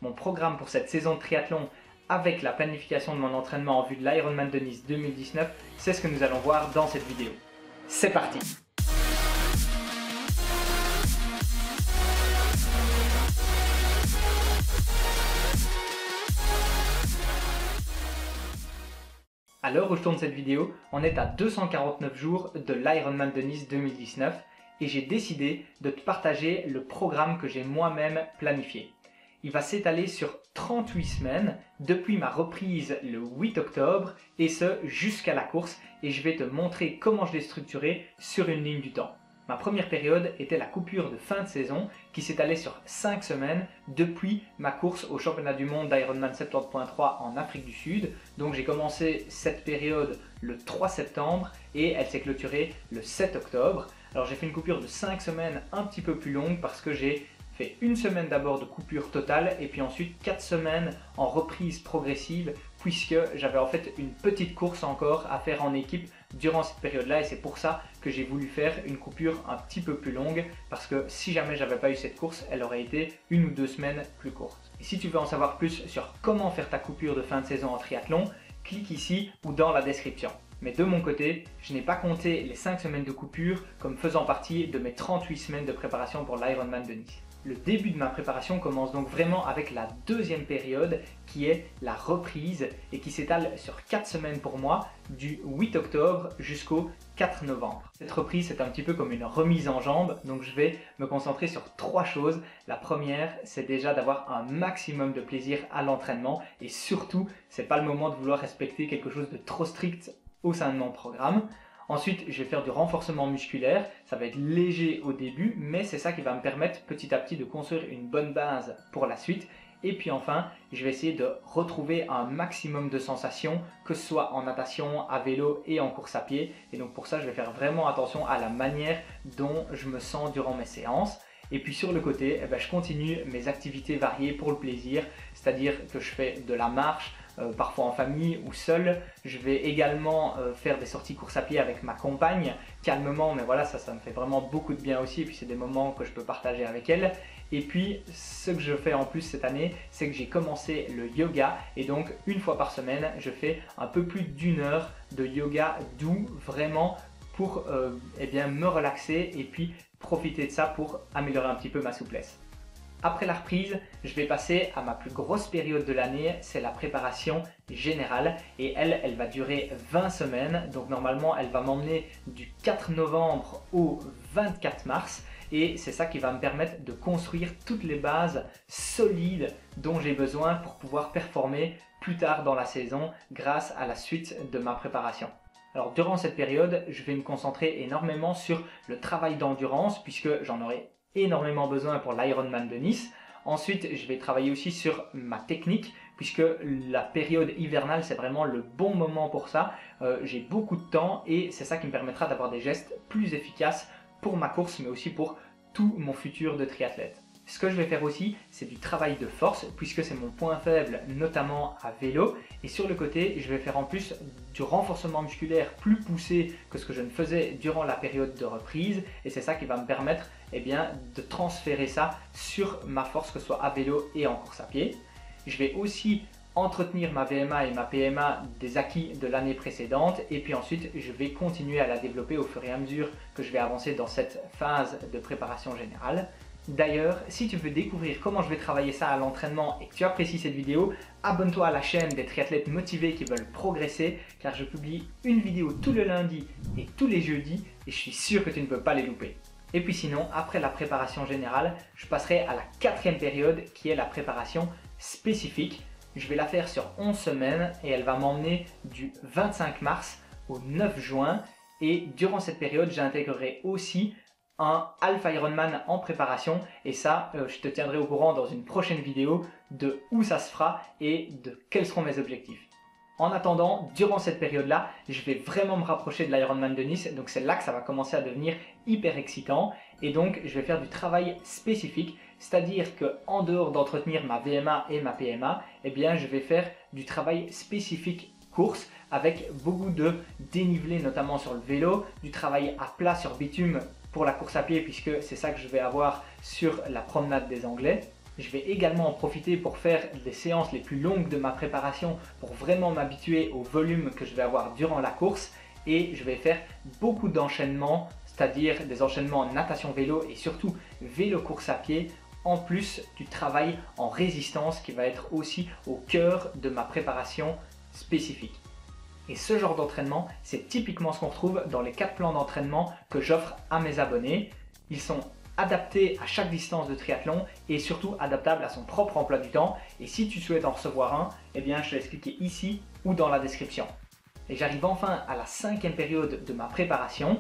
mon programme pour cette saison de triathlon avec la planification de mon entraînement en vue de l'Ironman de Nice 2019, c'est ce que nous allons voir dans cette vidéo. C'est parti! À l'heure où je tourne cette vidéo, on est à 249 jours de l'Ironman de Nice 2019 et j'ai décidé de te partager le programme que j'ai moi-même planifié. Il va s'étaler sur 38 semaines depuis ma reprise le 8 octobre et ce jusqu'à la course, et je vais te montrer comment je l'ai structuré sur une ligne du temps. Ma première période était la coupure de fin de saison qui s'étalait sur 5 semaines depuis ma course au championnat du monde d'Ironman 70.3 en Afrique du Sud. Donc j'ai commencé cette période le 3 septembre et elle s'est clôturée le 7 octobre. Alors j'ai fait une coupure de 5 semaines un petit peu plus longue parce que j'ai fait une semaine d'abord de coupure totale et puis ensuite 4 semaines en reprise progressive puisque j'avais en fait une petite course encore à faire en équipe durant cette période-là et c'est pour ça que j'ai voulu faire une coupure un petit peu plus longue parce que si jamais j'avais pas eu cette course, elle aurait été 1 ou 2 semaines plus courte. Et si tu veux en savoir plus sur comment faire ta coupure de fin de saison en triathlon, clique ici ou dans la description. Mais de mon côté, je n'ai pas compté les 5 semaines de coupure comme faisant partie de mes 38 semaines de préparation pour l'Ironman de Nice. Le début de ma préparation commence donc vraiment avec la deuxième période qui est la reprise et qui s'étale sur 4 semaines pour moi du 8 octobre jusqu'au 4 novembre. Cette reprise c'est un petit peu comme une remise en jambe, donc je vais me concentrer sur 3 choses. La première c'est déjà d'avoir un maximum de plaisir à l'entraînement et surtout c'est pas le moment de vouloir respecter quelque chose de trop strict au sein de mon programme. Ensuite, je vais faire du renforcement musculaire, ça va être léger au début, mais c'est ça qui va me permettre petit à petit de construire une bonne base pour la suite. Et puis enfin, je vais essayer de retrouver un maximum de sensations, que ce soit en natation, à vélo et en course à pied. Et donc pour ça, je vais faire vraiment attention à la manière dont je me sens durant mes séances. Et puis sur le côté, je continue mes activités variées pour le plaisir, c'est-à-dire que je fais de la marche, parfois en famille ou seul. Je vais également faire des sorties course à pied avec ma compagne, calmement, mais voilà, ça me fait vraiment beaucoup de bien aussi, et puis c'est des moments que je peux partager avec elle. Et puis ce que je fais en plus cette année, c'est que j'ai commencé le yoga, et donc une fois par semaine, je fais un peu plus d'1 heure de yoga doux, vraiment pour me relaxer et puis profiter de ça pour améliorer un petit peu ma souplesse. Après la reprise, je vais passer à ma plus grosse période de l'année, c'est la préparation générale et elle va durer 20 semaines. Donc normalement, elle va m'emmener du 4 novembre au 24 mars et c'est ça qui va me permettre de construire toutes les bases solides dont j'ai besoin pour pouvoir performer plus tard dans la saison grâce à la suite de ma préparation. Alors durant cette période, je vais me concentrer énormément sur le travail d'endurance puisque j'en aurai énormément besoin pour l'Ironman de Nice. Ensuite, je vais travailler aussi sur ma technique puisque la période hivernale, c'est vraiment le bon moment pour ça. J'ai beaucoup de temps et c'est ça qui me permettra d'avoir des gestes plus efficaces pour ma course mais aussi pour tout mon futur de triathlète. Ce que je vais faire aussi, c'est du travail de force puisque c'est mon point faible, notamment à vélo. Et sur le côté, je vais faire en plus du renforcement musculaire plus poussé que ce que je ne faisais durant la période de reprise. Et c'est ça qui va me permettre de transférer ça sur ma force, que ce soit à vélo et en course à pied. Je vais aussi entretenir ma VMA et ma PMA des acquis de l'année précédente. Et puis ensuite, je vais continuer à la développer au fur et à mesure que je vais avancer dans cette phase de préparation générale. D'ailleurs, si tu veux découvrir comment je vais travailler ça à l'entraînement et que tu apprécies cette vidéo, abonne-toi à la chaîne des triathlètes motivés qui veulent progresser car je publie une vidéo tout le lundi et tous les jeudis et je suis sûr que tu ne peux pas les louper. Et puis sinon, après la préparation générale, je passerai à la 4e période qui est la préparation spécifique. Je vais la faire sur 11 semaines et elle va m'emmener du 25 mars au 9 juin et durant cette période, j'intégrerai aussi un Alpha Ironman en préparation et ça, je te tiendrai au courant dans une prochaine vidéo de où ça se fera et de quels seront mes objectifs. En attendant, durant cette période-là, je vais vraiment me rapprocher de l'Ironman de Nice, donc c'est là que ça va commencer à devenir hyper excitant et donc je vais faire du travail spécifique, c'est-à-dire qu'en dehors d'entretenir ma VMA et ma PMA, je vais faire du travail spécifique course avec beaucoup de dénivelé notamment sur le vélo, du travail à plat sur bitume pour la course à pied puisque c'est ça que je vais avoir sur la promenade des Anglais. Je vais également en profiter pour faire les séances les plus longues de ma préparation pour vraiment m'habituer au volume que je vais avoir durant la course et je vais faire beaucoup d'enchaînements, c'est-à-dire des enchaînements natation-vélo et surtout vélo-course à pied, en plus du travail en résistance qui va être aussi au cœur de ma préparation spécifique. Et ce genre d'entraînement, c'est typiquement ce qu'on retrouve dans les 4 plans d'entraînement que j'offre à mes abonnés. Ils sont adaptés à chaque distance de triathlon et surtout adaptables à son propre emploi du temps. Et si tu souhaites en recevoir un, eh bien je te l'ai expliqué ici ou dans la description. Et j'arrive enfin à la 5e période de ma préparation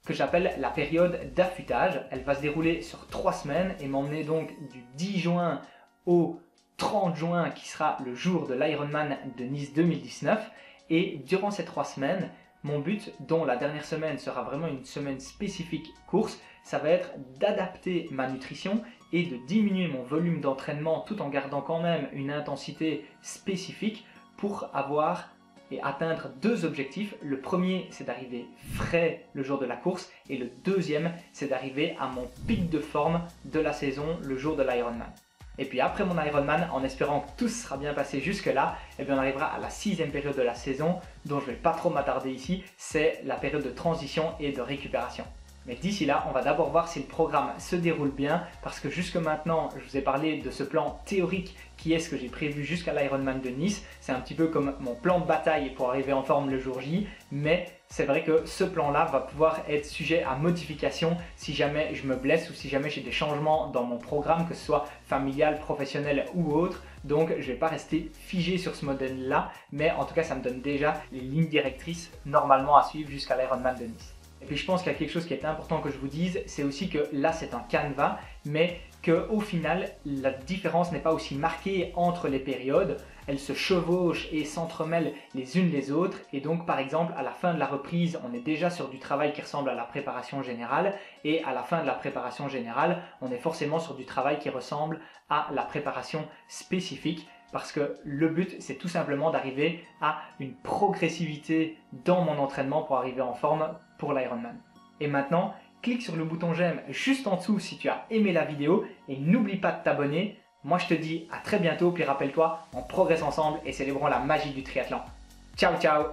que j'appelle la période d'affûtage. Elle va se dérouler sur 3 semaines et m'emmener donc du 10 juin au 30 juin qui sera le jour de l'Ironman de Nice 2019. Et durant ces 3 semaines, mon but, dont la dernière semaine sera vraiment une semaine spécifique course, ça va être d'adapter ma nutrition et de diminuer mon volume d'entraînement tout en gardant quand même une intensité spécifique pour avoir et atteindre 2 objectifs. Le premier, c'est d'arriver frais le jour de la course et le deuxième, c'est d'arriver à mon pic de forme de la saison le jour de l'Ironman. Et puis après mon Ironman, en espérant que tout sera bien passé jusque-là, eh bien on arrivera à la 6e période de la saison, dont je ne vais pas trop m'attarder ici, c'est la période de transition et de récupération. Mais d'ici là, on va d'abord voir si le programme se déroule bien, parce que jusque maintenant, je vous ai parlé de ce plan théorique qui est ce que j'ai prévu jusqu'à l'Ironman de Nice. C'est un petit peu comme mon plan de bataille pour arriver en forme le jour J, mais c'est vrai que ce plan-là va pouvoir être sujet à modification si jamais je me blesse ou si jamais j'ai des changements dans mon programme, que ce soit familial, professionnel ou autre. Donc je ne vais pas rester figé sur ce modèle-là, mais en tout cas ça me donne déjà les lignes directrices normalement à suivre jusqu'à l'Ironman de Nice. Et puis je pense qu'il y a quelque chose qui est important que je vous dise, c'est aussi que là c'est un canevas, mais qu'au final la différence n'est pas aussi marquée entre les périodes, elles se chevauchent et s'entremêlent les unes les autres, et donc par exemple à la fin de la reprise on est déjà sur du travail qui ressemble à la préparation générale, et à la fin de la préparation générale on est forcément sur du travail qui ressemble à la préparation spécifique, parce que le but c'est tout simplement d'arriver à une progressivité dans mon entraînement pour arriver en forme pour l'Ironman. Et maintenant, clique sur le bouton j'aime juste en dessous si tu as aimé la vidéo et n'oublie pas de t'abonner. Moi je te dis à très bientôt, puis rappelle-toi, on progresse ensemble et célébrons la magie du triathlon. Ciao ciao!